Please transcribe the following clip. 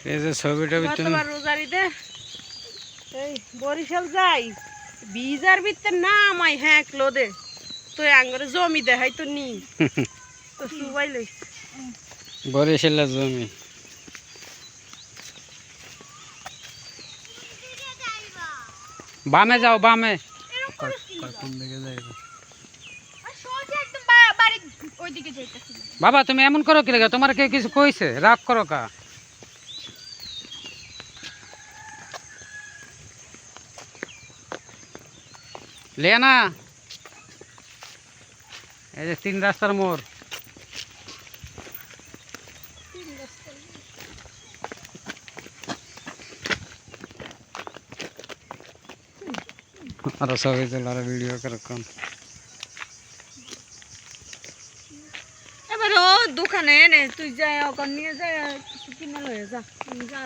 এই যে ছবিটা ভিতরে রোজারিতে এই বরিশাল যাই বিজার ভিতর না আমায় হ্যাঁ ক্লোদে তো আঙ্গরে জমি দেখাই তো নি তো সুবাই লই বরিশালের জমি বামে যাও বামে কোন দিকে যাইবা বাবা তুমি এমন করো কি লাগে তোমার কে কিছু কইছে রাগ করো কা লেনা এই যে 3 রাস্তার মোড় আর সবাই চলে আর ভিডিও করকম এবার ও দোকানে নে তুই যা ওখান নিয়ে যা কিছু কিনা লয়ে যা আমি যা